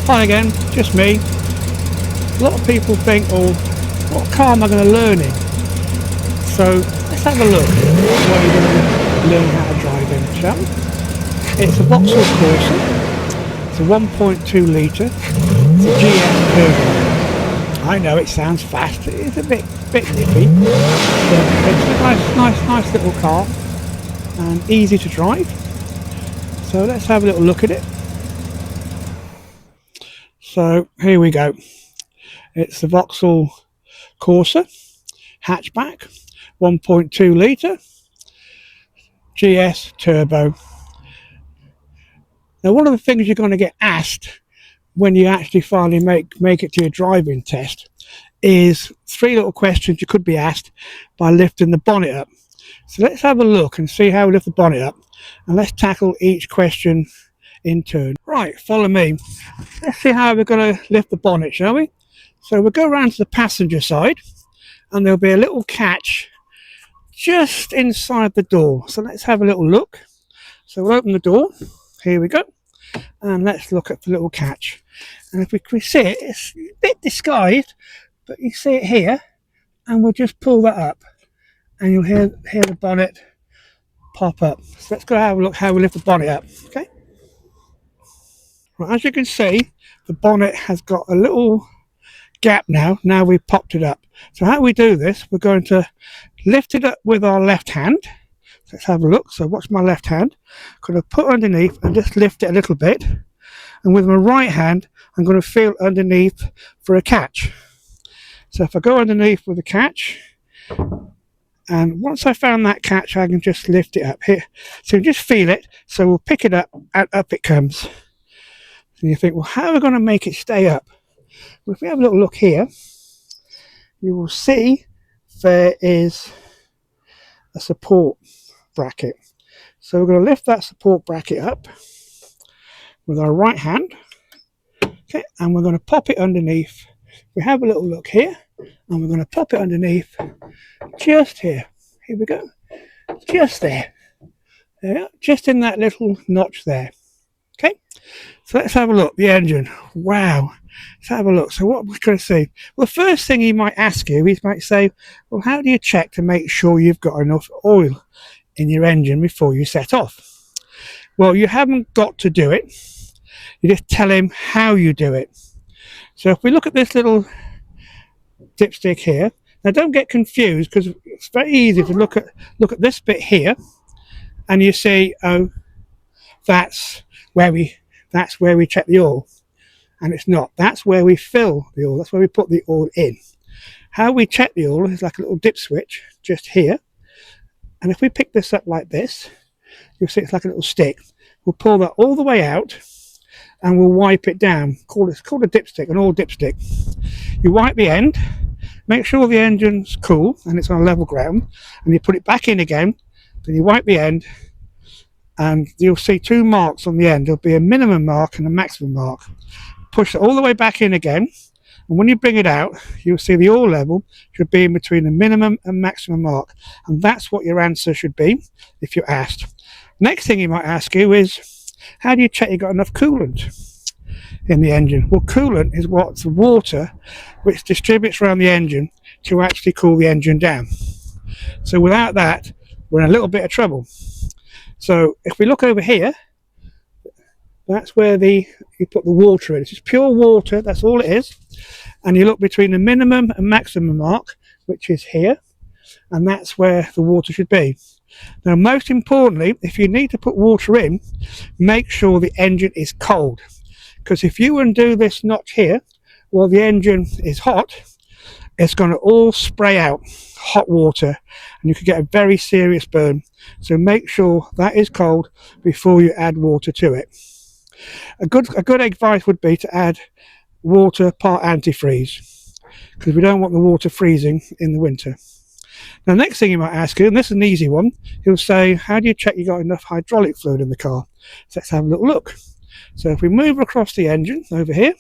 Hi again, just me. A lot of people think, oh, what car am I going to learn in? So let's have a look at what you're going to learn how to drive in, shall we? It's a Vauxhall Corsa. It's a 1.2 litre. It's a GS turbo. I know it sounds fast. It's a bit nippy, but it's a nice little car and easy to drive. So let's have a little look at it. So here we go. It's the Vauxhall Corsa hatchback, 1.2 litre GS turbo. Now, one of the things you're going to get asked when you actually finally make it to your driving test is 3 little questions you could be asked by lifting the bonnet up. So let's have a look and see how we lift the bonnet up, and let's tackle each question in turn. Right, follow me. Let's see how we're going to lift the bonnet, shall we? So we'll go around to the passenger side, and there'll be a little catch just inside the door. So let's have a little look. So we'll open the door. Here we go. And let's look at the little catch. And if we can see it, it's a bit disguised, but you see it here. And we'll just pull that up, and you'll hear the bonnet pop up. So let's go have a look how we lift the bonnet up. Okay. Well, as you can see, the bonnet has got a little gap now we've popped it up. So how we do this, we're going to lift it up with our left hand. Let's have a look. So watch my left hand. I'm going to put underneath and just lift it a little bit, and with my right hand I'm going to feel underneath for a catch. So if I go underneath with a catch, and once I found that catch, I can just lift it up here. So just feel it. So we'll pick it up, and up it comes. And you think, well, how are we going to make it stay up? Well, if we have a little look here, you will see there is a support bracket. So we're going to lift that support bracket up with our right hand. Okay, and we're going to pop it underneath. We have a little look here, and we're going to pop it underneath just here. Here we go. Just there. There, just in that little notch there. Okay, so let's have a look. The engine. Wow. Let's have a look. So what we're going to see. Well, the first thing he might ask you, he might say, well, how do you check to make sure you've got enough oil in your engine before you set off? Well, you haven't got to do it. You just tell him how you do it. So if we look at this little dipstick here, now don't get confused, because it's very easy to look at this bit here, and you see, oh, that's where we check the oil. And it's not. That's where we fill the oil. That's where we put the oil in. How we check the oil is like a little dip switch just here. And if we pick this up like this, you'll see it's like a little stick. We'll pull that all the way out, and we'll wipe it down. It's called a dipstick, an oil dipstick. You wipe the end, make sure the engine's cool and it's on level ground, and you put it back in again. Then you wipe the end, and you'll see 2 marks on the end. There'll be a minimum mark and a maximum mark. Push it all the way back in again, and when you bring it out, you'll see the oil level should be in between the minimum and maximum mark, and that's what your answer should be if you're asked. Next thing he might ask you is, how do you check you've got enough coolant in the engine? Well, coolant is what's the water which distributes around the engine to actually cool the engine down. So without that, we're in a little bit of trouble. So if we look over here, that's where you put the water in. It's just pure water, that's all it is. And you look between the minimum and maximum mark, which is here, and that's where the water should be. Now, most importantly, if you need to put water in, make sure the engine is cold. Because if you undo this notch here while the engine is hot, it's going to all spray out hot water, and you could get a very serious burn. So make sure that is cold before you add water to it. A good advice would be to add water part antifreeze, because we don't want the water freezing in the winter. Now, next thing you might ask you, and this is an easy one, he'll say, how do you check you got enough hydraulic fluid in the car? So let's have a little look. So if we move across the engine over here,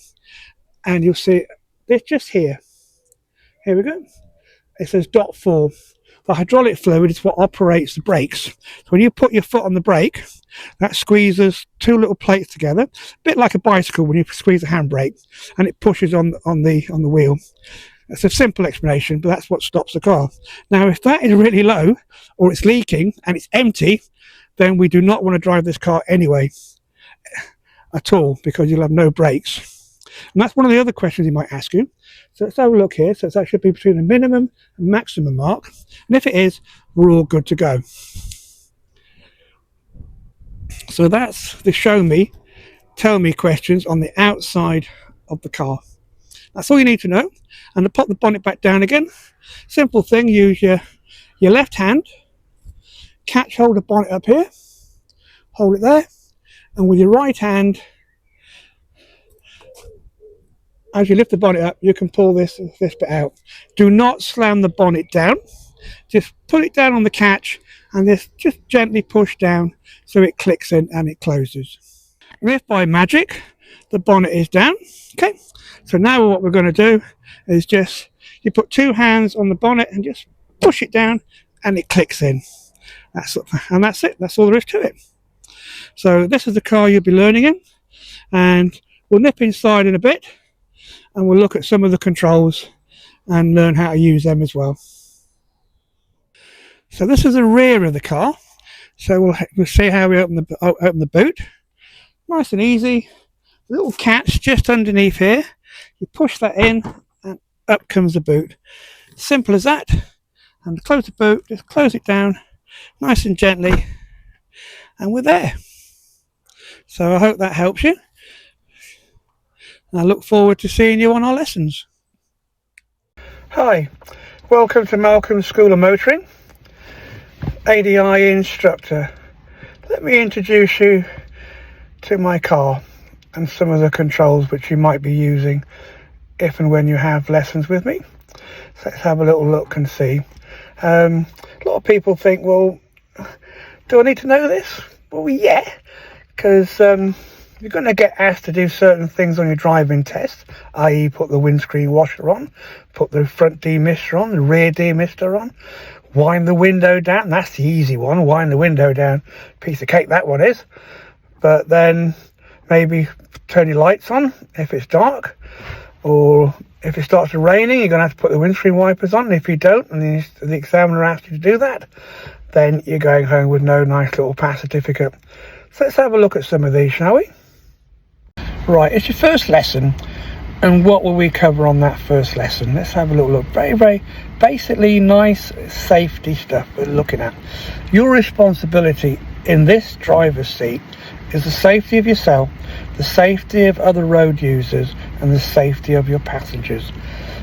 and you'll see this just here. Here we go. It says .4. The hydraulic fluid is what operates the brakes. So when you put your foot on the brake, that squeezes two little plates together, a bit like a bicycle when you squeeze a handbrake, and it pushes on the wheel. It's a simple explanation, but that's what stops the car. Now, if that is really low, or it's leaking and it's empty, then we do not want to drive this car anyway at all, because you'll have no brakes. And that's one of the other questions he might ask you. So let's have a look here. So it's actually between the minimum and maximum mark, and if it is, we're all good to go. So that's the show me, tell me questions on the outside of the car. That's all you need to know. And to pop the bonnet back down again, simple thing, use your left hand, hold the bonnet up here, hold it there, and with your right hand, as you lift the bonnet up, you can pull this bit out. Do not slam the bonnet down, just put it down on the catch and just gently push down so it clicks in and it closes. And if by magic the bonnet is down, okay, so now what we're going to do is just, you put two hands on the bonnet and just push it down and it clicks in. That's it. That's all there is to it. So this is the car you'll be learning in, and we'll nip inside in a bit and we'll look at some of the controls and learn how to use them as well. So this is the rear of the car. So we'll see how we open the boot. Nice and easy. Little catch just underneath here. You push that in and up comes the boot. Simple as that. And to close the boot, just close it down nice and gently, and we're there. So I hope that helps you. And I look forward to seeing you on our lessons. Hi, welcome to Malcolm's School of Motoring, ADI instructor. Let me introduce you to my car and some of the controls which you might be using if and when you have lessons with me. So let's have a little look and see. A lot of people think, well, do I need to know this? Well, yeah, because you're going to get asked to do certain things on your driving test, i.e. put the windscreen washer on, put the front demister on, the rear demister on, wind the window down. That's the easy one, wind the window down. Piece of cake that one is. But then maybe turn your lights on if it's dark, or if it starts raining, you're going to have to put the windscreen wipers on. And if you don't, and the examiner asks you to do that, then you're going home with no nice little pass certificate. So let's have a look at some of these, shall we? Right, it's your first lesson, and what will we cover on that first lesson? Let's have a little look. Very, very basically nice safety stuff we're looking at. Your responsibility in this driver's seat is the safety of yourself, the safety of other road users, and the safety of your passengers.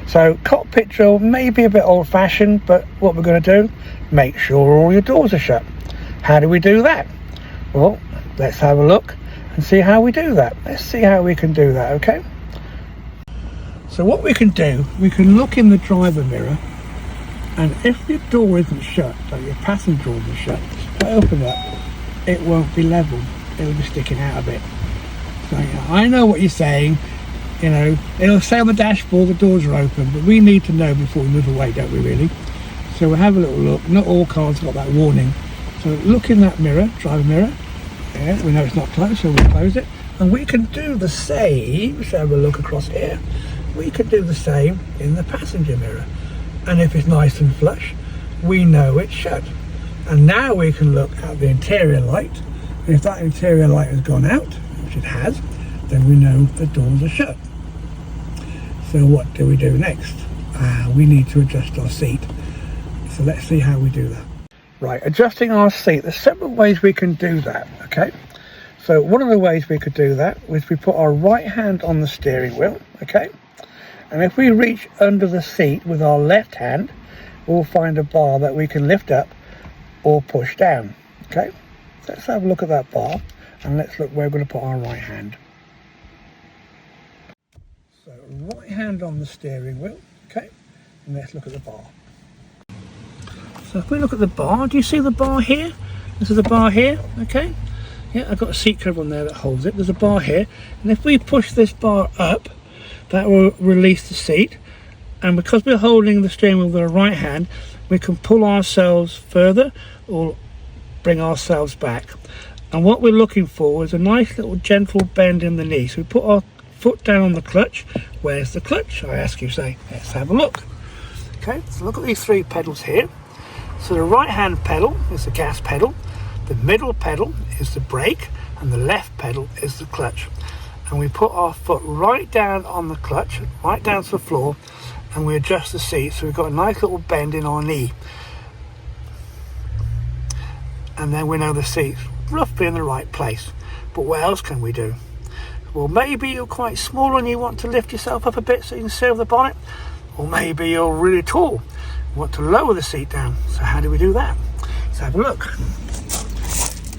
So cockpit drill may be a bit old-fashioned, but what we're going to do, make sure all your doors are shut. How do we do that? Well, let's have a look and see how we do that. Let's see how we can do that, okay? So what we can do, we can look in the driver mirror, and if your door isn't shut, like your passenger door isn't shut, if I open it up, it won't be level. It'll be sticking out a bit. So I know what you're saying, you know, it'll say on the dashboard the doors are open, but we need to know before we move away, don't we really? So we'll have a little look. Not all cars got that warning. So look in that mirror, driver mirror. Yeah, we know it's not closed, so we'll close it. And we can do the same, let's have a look across here. We can do the same in the passenger mirror. And if it's nice and flush, we know it's shut. And now we can look at the interior light. If that interior light has gone out, which it has, then we know the doors are shut. So what do we do next? We need to adjust our seat. So let's see how we do that. Right, adjusting our seat, there's several ways we can do that, okay? So one of the ways we could do that is we put our right hand on the steering wheel, okay? And if we reach under the seat with our left hand, we'll find a bar that we can lift up or push down, okay? So let's have a look at that bar, and let's look where we're going to put our right hand. So right hand on the steering wheel, okay? And let's look at the bar. So if we look at the bar, do you see the bar here? This is the bar here, okay? Yeah, I've got a seat cover on there that holds it. There's a bar here. And if we push this bar up, that will release the seat. And because we're holding the steering wheel with our right hand, we can pull ourselves further or bring ourselves back. And what we're looking for is a nice little gentle bend in the knee. So we put our foot down on the clutch. Where's the clutch? I ask you, say, let's have a look. Okay, so look at these 3 pedals here. So the right hand pedal is the gas pedal, the middle pedal is the brake, and the left pedal is the clutch. And we put our foot right down on the clutch, right down to the floor, and we adjust the seat so we've got a nice little bend in our knee. And then we know the seat's roughly in the right place. But what else can we do? Well, maybe you're quite small and you want to lift yourself up a bit so you can see over the bonnet. Or maybe you're really tall, you want to lower the seat down. So how do we do that? Let's have a look.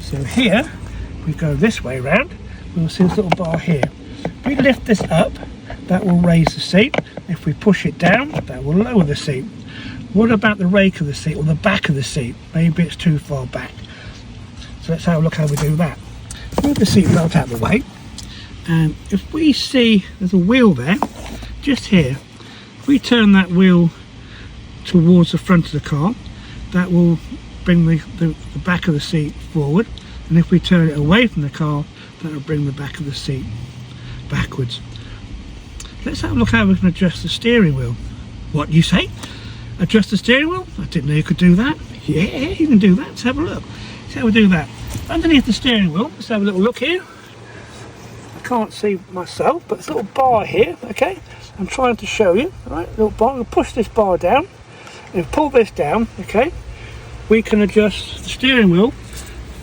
So here, we go this way round, we'll see this little bar here. If we lift this up, that will raise the seat. If we push it down, that will lower the seat. What about the rake of the seat or the back of the seat? Maybe it's too far back. So let's have a look how we do that. Move the seat belt out of the way. And if we see there's a wheel there, just here, if we turn that wheel towards the front of the car, that will bring the back of the seat forward. And if we turn it away from the car, that will bring the back of the seat backwards. Let's have a look how we can adjust the steering wheel. What do you say? Adjust the steering wheel? I didn't know you could do that. Yeah, you can do that. Let's have a look. See how we do that. Underneath the steering wheel, let's have a little look here. I can't see myself, but this little bar here, okay? I'm trying to show you, right? Little bar. We'll push this bar down. And pull this down, okay? We can adjust the steering wheel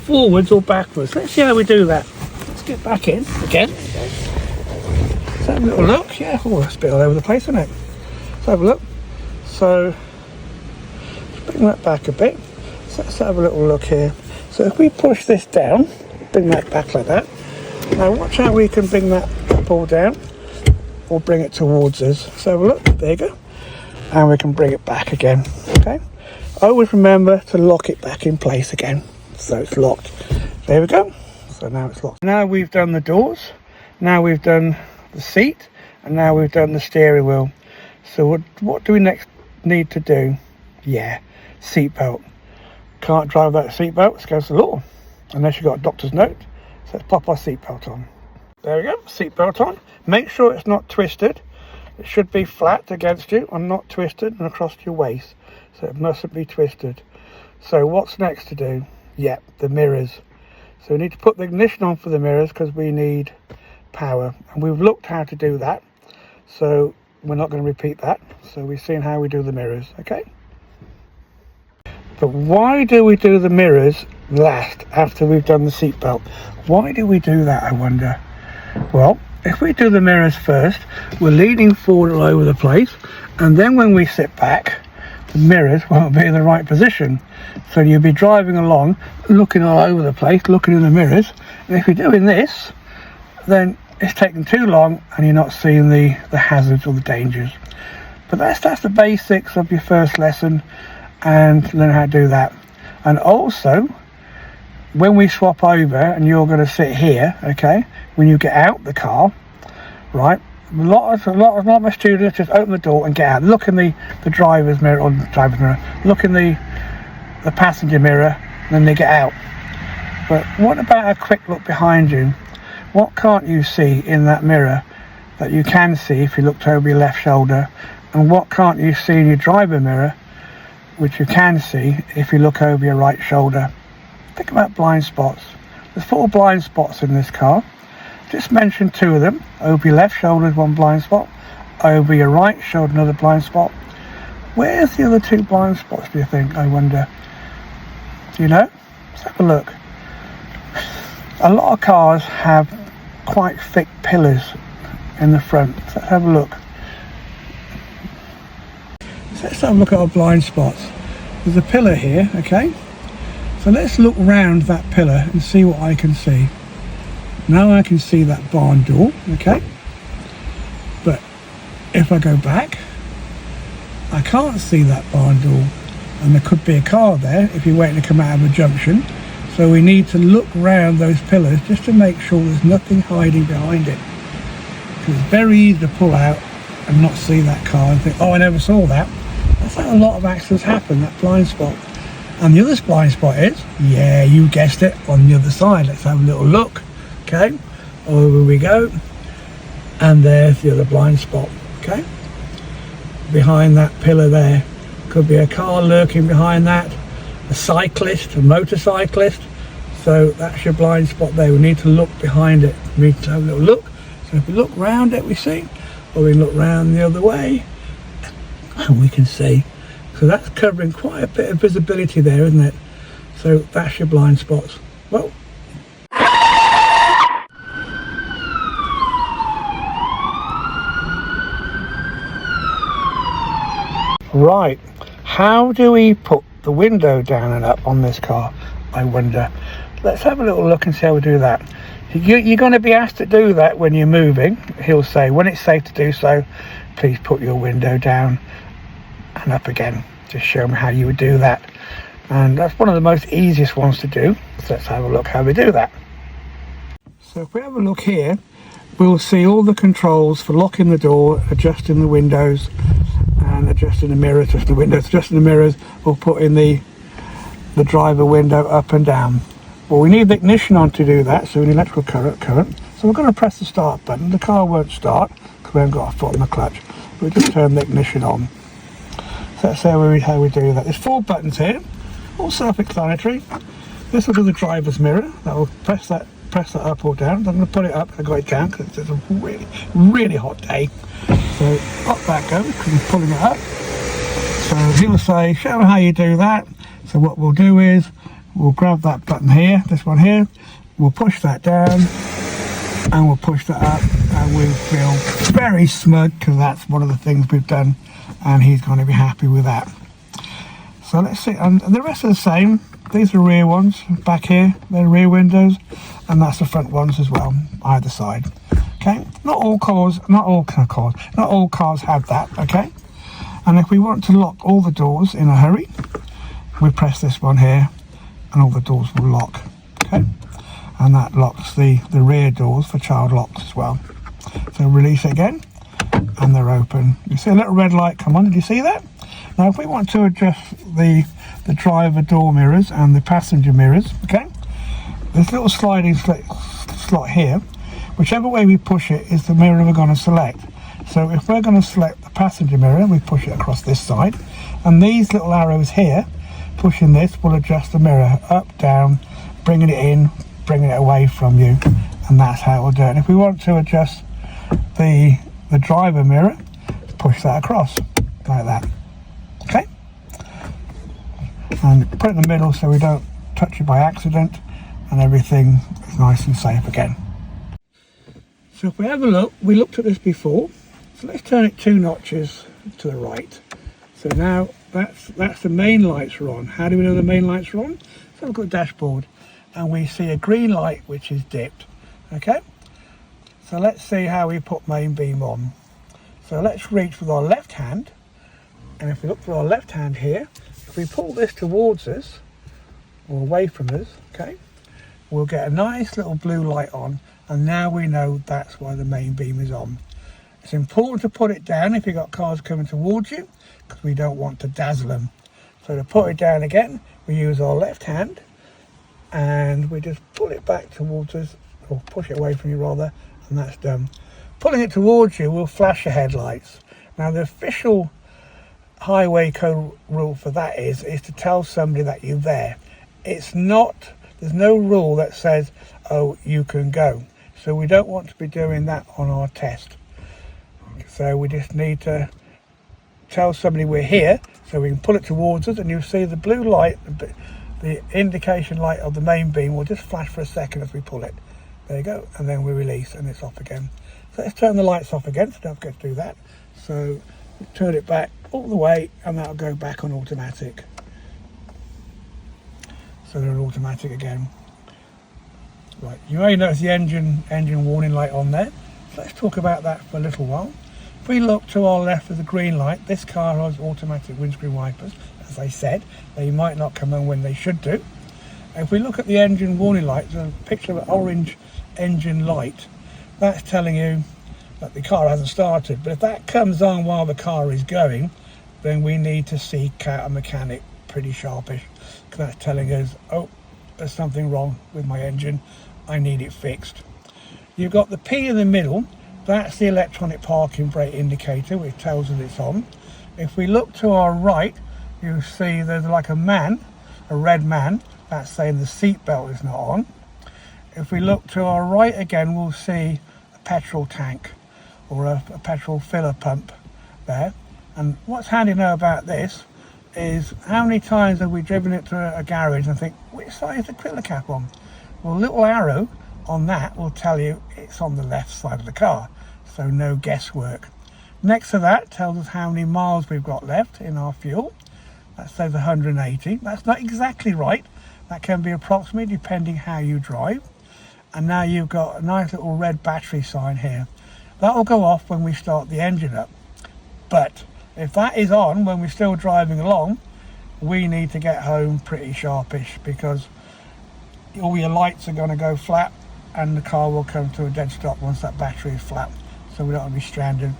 forwards or backwards. Let's see how we do that. Let's get back in again. Let's have a little look. Yeah, oh, it's a bit all over the place, isn't it? Let's have a look. So, bring that back a bit. So let's have a little look here. So if we push this down, bring that back like that. Now watch how we can bring that ball down or bring it towards us. So have a look, there you go. And we can bring it back again, okay? Always remember to lock it back in place again. So it's locked. There we go. So now it's locked. Now we've done the doors. Now we've done the seat. And now we've done the steering wheel. So what do we next need to do? Yeah, seatbelt. Can't drive without a seatbelt, it's against the law. Unless you've got a doctor's note. So let's pop our seatbelt on. There we go, seatbelt on. Make sure it's not twisted. It should be flat against you and not twisted and across your waist. So it mustn't be twisted. So what's next to do? Yep, the mirrors. So we need to put the ignition on for the mirrors because we need power. And we've looked how to do that. So we're not going to repeat that. So we've seen how we do the mirrors, okay? But why do we do the mirrors last after we've done the seatbelt? Why do we do that, I wonder? Well, if we do the mirrors first, we're leaning forward all over the place, and then when we sit back, the mirrors won't be in the right position. So you'll be driving along, looking all over the place, looking in the mirrors, and if you're doing this, then it's taking too long and you're not seeing the hazards or the dangers. But that's the basics of your first lesson, and learn how to do that. And also, when we swap over and you're going to sit here, okay, when you get out the car, right, a lot of my students just open the door and get out, look in the driver's mirror, or driver's mirror, look in the passenger mirror, and then they get out. But what about a quick look behind you? What can't you see in that mirror that you can see if you looked over your left shoulder? And what can't you see in your driver mirror, which you can see if you look over your right shoulder? Think about blind spots. There's 4 blind spots in this car. Just mention 2 of them. Over your left shoulder is 1 blind spot. Over your right shoulder another blind spot. Where's the other 2 blind spots, do you think, I wonder? Do you know? Let's have a look. A lot of cars have quite thick pillars in the front. Let's have a look. So let's have a look at our blind spots. There's a pillar here, okay? So let's look round that pillar and see what I can see. Now I can see that barn door, okay? But if I go back, I can't see that barn door. And there could be a car there if you're waiting to come out of a junction. So we need to look round those pillars just to make sure there's nothing hiding behind it. Because it's very easy to pull out and not see that car and think, oh, I never saw that. That's how a lot of accidents happen, that blind spot. And the other blind spot is, yeah, you guessed it, on the other side. Let's have a little look. Okay, over we go. And there's the other blind spot. Okay, behind that pillar there. Could be a car lurking behind that, a cyclist, a motorcyclist. So that's your blind spot there. We need to look behind it. We need to have a little look. So if we look round it, we see, or we look round the other way, and we can see. So that's covering quite a bit of visibility there, isn't it? So that's your blind spots. Well, right, how do we put the window down and up on this car, I wonder? Let's have a little look and see how we do that. You're going to be asked to do that when you're moving. He'll say, when it's safe to do so, please put your window down and up again. Just show them how you would do that. And that's one of the most easiest ones to do. So let's have a look how we do that. So if we have a look here, we'll see all the controls for locking the door, adjusting the windows, and adjusting the mirrors, adjusting the windows, adjusting the mirrors, or putting the driver window up and down. Well, we need the ignition on to do that, so we need electrical current. So we're going to press the start button. The car won't start because we haven't got a foot on the clutch. We'll just turn the ignition on. So that's how we do that. There's 4 buttons here, all self-explanatory. This will do the driver's mirror. That will press that up or down. I'm going to put it up. I got it down because it's a really, really hot day. So up that goes because we're pulling it up. So he'll say, show me how you do that. So what we'll do is we'll grab that button here, this one here, we'll push that down and we'll push that up, and we feel very smug because that's one of the things we've done, and he's going to be happy with that. So let's see, and the rest are the same. These are rear ones back here, they're rear windows, and that's the front ones as well, either side. Okay, not all cars have that. Okay, and if we want to lock all the doors in a hurry, we press this one here and all the doors will lock. Okay, and that locks the rear doors for child locks as well. So release it again and they're open. You see a little red light come on, did you see that? Now if we want to adjust the driver door mirrors and the passenger mirrors, okay, this little sliding slot here, whichever way we push it is the mirror we're going to select. So if we're going to select the passenger mirror, we push it across this side, and these little arrows here pushing this will adjust the mirror up, down, bringing it in, bringing it away from you, and that's how it will do it. And if we want to adjust the driver mirror, push that across like that. Okay, and put it in the middle so we don't touch it by accident, and everything is nice and safe again. So if we have a look, we looked at this before, so let's turn it 2 notches to the right. So now that's the main lights are on. How do we know the main lights are on? So look at the dashboard and we see a green light which is dipped. Okay, so let's see how we put main beam on. So let's reach with our left hand, and if we look for our left hand here, if we pull this towards us or away from us, okay, we'll get a nice little blue light on, and now we know that's why the main beam is on. It's important to put it down if you've got cars coming towards you, because we don't want to dazzle them. So to put it down again, we use our left hand and we just pull it back towards us, or push it away from you rather, and that's done. Pulling it towards you will flash your headlights. Now the official highway code rule for that is to tell somebody that you're there. It's not, there's no rule that says, oh, you can go. So we don't want to be doing that on our test. So we just need to tell somebody we're here, so we can pull it towards us, and you'll see the blue light, the indication light of the main beam will just flash for a second as we pull it. There you go, and then we release and it's off again. So let's turn the lights off again, so don't forget to do that. So turn it back all the way and that'll go back on automatic. So they're automatic again. Right, you may notice the engine warning light on there. So let's talk about that for a little while. If we look to our left of the green light, this car has automatic windscreen wipers. As I said, they might not come on when they should do. If we look at the engine warning light, there's a picture of an orange engine light. That's telling you that the car hasn't started. But if that comes on while the car is going, then we need to seek out a mechanic pretty sharpish, because that's telling us, oh, there's something wrong with my engine, I need it fixed. You've got the P in the middle, that's the electronic parking brake indicator, which tells us it's on. If we look to our right, you'll see there's like a man, a red man, that's saying the seat belt is not on. If we look to our right again, we'll see a petrol tank or a petrol filler pump there. And what's handy to know about this is how many times have we driven it to a garage and think, which side is the cooler cap on? Well, a little arrow on that will tell you it's on the left side of the car, so no guesswork. Next to that tells us how many miles we've got left in our fuel. That says 180. That's not exactly right. That can be approximately depending how you drive. And now you've got a nice little red battery sign here. That will go off when we start the engine up. But if that is on when we're still driving along, we need to get home pretty sharpish, because all your lights are going to go flat and the car will come to a dead stop once that battery is flat. So we don't want to be stranded.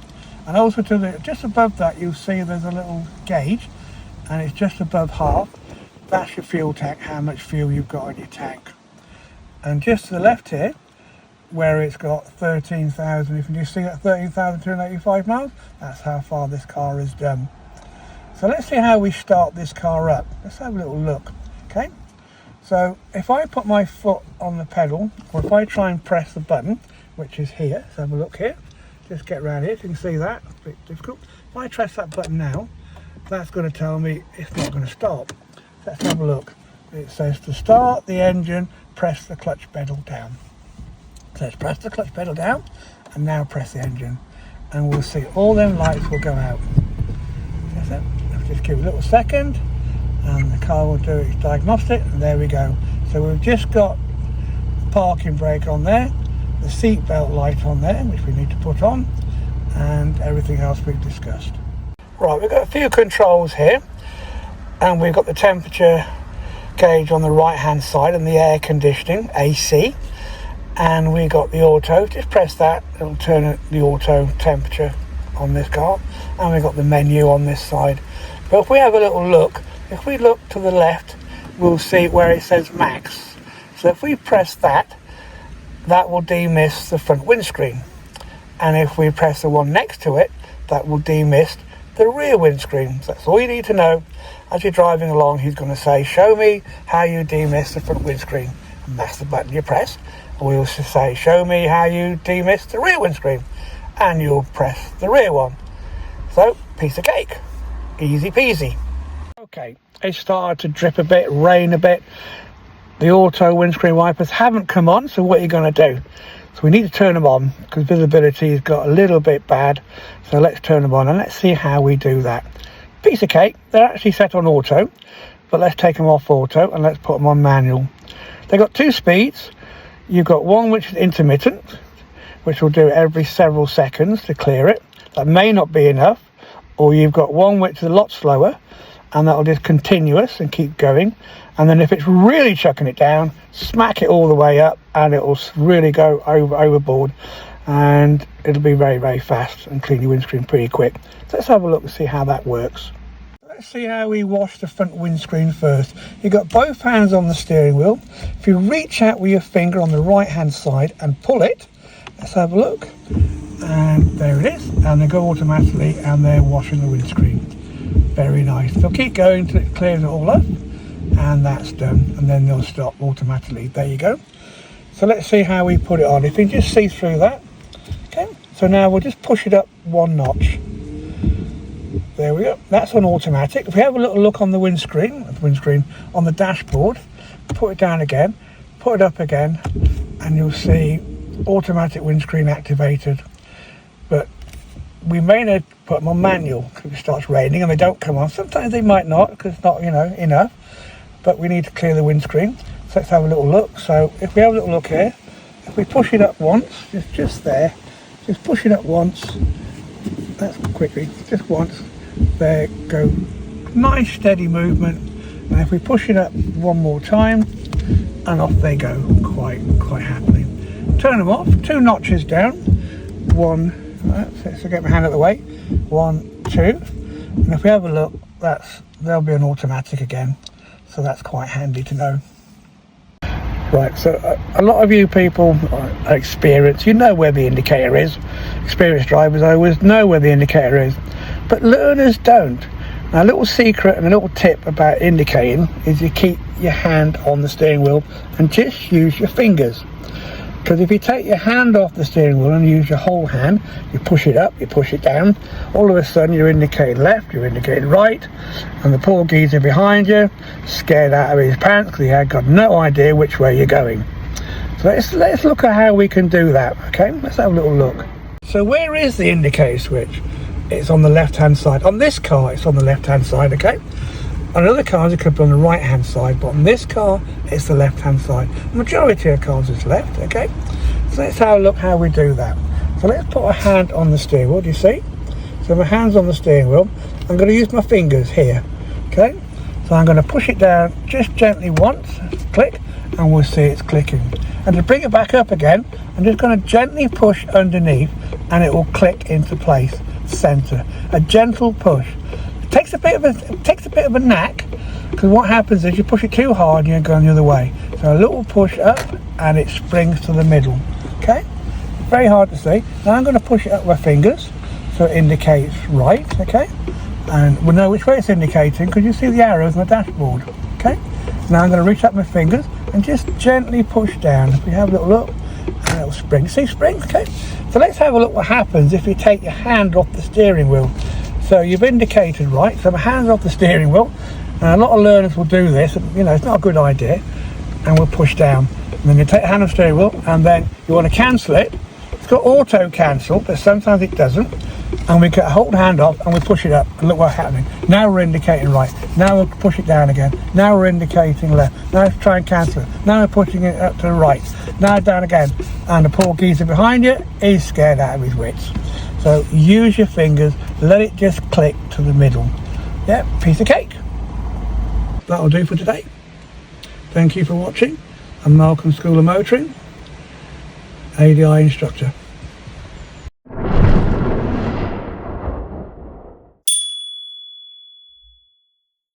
And also to the just above that, you'll see there's a little gauge, and it's just above half. That's your fuel tank, how much fuel you've got in your tank. And just to the left here, where it's got 13,000, if you can see that 13,285 miles, that's how far this car has done. So let's see how we start this car up. Let's have a little look. Okay, so if I put my foot on the pedal, or if I try and press the button, which is here, let's have a look here, just get around here, so you can see that, it's a bit difficult. If I press that button now, that's going to tell me it's not going to start. Let's have a look. It says to start the engine, press the clutch pedal down. So let's press the clutch pedal down and now press the engine, and we'll see all them lights will go out. That's it. Let's just give it a little second and the car will do its diagnostic, and there we go. So we've just got the parking brake on there, the seat belt light on there, which we need to put on, and everything else we've discussed. Right, we've got a few controls here, and we've got the temperature gauge on the right hand side and the air conditioning, AC, and we got the auto. Just press that, it'll turn the auto temperature on this car, and we've got the menu on this side. But if we have a little look, if we look to the left, we'll see where it says max. So if we press that, that will demist the front windscreen, and if we press the one next to it, that will demist the rear windscreen. So that's all you need to know. As you're driving along, he's going to say, show me how you demist the front windscreen, and that's the button you press. And we'll also say, show me how you demist the rear windscreen, and you'll press the rear one. So, piece of cake, easy peasy. Okay, it started to drip a bit, rain a bit. The auto windscreen wipers haven't come on, so what are you going to do? So we need to turn them on, because visibility has got a little bit bad. So let's turn them on and let's see how we do that. Piece of cake. They're actually set on auto, but let's take them off auto and let's put them on manual. They've got two speeds. You've got one which is intermittent, which will do every several seconds to clear it. That may not be enough. Or you've got one which is a lot slower, and that'll just continuous and keep going. And then if it's really chucking it down, smack it all the way up and it'll really go overboard, and it'll be very, very fast and clean your windscreen pretty quick. So let's have a look and see how that works. Let's see how we wash the front windscreen first. You've got both hands on the steering wheel. If you reach out with your finger on the right hand side and pull it, let's have a look. And there it is, and they go automatically and they're washing the windscreen. Very nice. They'll keep going till it clears it all up, and that's done, and then they'll stop automatically. There you go. So let's see how we put it on. If you can just see through that. Okay, so now we'll just push it up one notch. There we go, that's on automatic. If we have a little look on the windscreen on the dashboard, put it down again, put it up again, and you'll see automatic windscreen activated. But we may not put them on manual because it starts raining and they don't come on. Sometimes they might not because it's not, enough, but we need to clear the windscreen. So let's have a little look. So if we have a little look here, if we push it up once, just there, just push it up once, that's quickly, just once, there, go, nice steady movement. And if we push it up one more time, and off they go quite happily. Turn them off, 2 notches down, 1, so get my hand out of the way, 1, 2, And if we have a look, there'll be an automatic again, so that's quite handy to know. Right, so a lot of you people are experienced, you know where the indicator is. Experienced drivers always know where the indicator is, but learners don't. Now, a little secret and a little tip about indicating is you keep your hand on the steering wheel and just use your fingers. Because if you take your hand off the steering wheel and use your whole hand, you push it up, you push it down, all of a sudden you're indicating left, you're indicating right, and the poor geezer behind you, scared out of his pants because he had got no idea which way you're going. So let's look at how we can do that, okay? Let's have a little look. So where is the indicator switch? It's on the left hand side. On this car it's on the left hand side, okay? On other cars it could be on the right hand side, but on this car it's the left hand side. The majority of cars is left, okay? So let's have a look how we do that. So let's put a hand on the steering wheel, do you see? So my hand's on the steering wheel. I'm going to use my fingers here, okay? So I'm going to push it down just gently once, click, and we'll see it's clicking. And to bring it back up again, I'm just going to gently push underneath and it will click into place, center. A gentle push. It takes a bit of a knack, because what happens is you push it too hard and you're going the other way. So a little push up and it springs to the middle, okay? Very hard to see. Now I'm going to push it up with my fingers so it indicates right, okay? And we'll know which way it's indicating because you see the arrows on the dashboard, okay? Now I'm going to reach up my fingers and just gently push down. If we have a little look, and it'll spring. See, spring, okay? So let's have a look what happens if you take your hand off the steering wheel. So you've indicated right, so my hand's off the steering wheel, and a lot of learners will do this, and you know, it's not a good idea, and we'll push down. And then you take the hand off the steering wheel, and then you want to cancel it. It's got auto cancel, but sometimes it doesn't. And we hold the hand off and we push it up, and look what's happening. Now we're indicating right. Now we'll push it down again. Now we're indicating left. Now let's try and cancel it. Now we're pushing it up to the right. Now down again. And the poor geezer behind you is scared out of his wits. So use your fingers, let it just click to the middle. Yeah, piece of cake. That'll do for today. Thank you for watching. I'm Malcolm, School of Motoring, ADI instructor.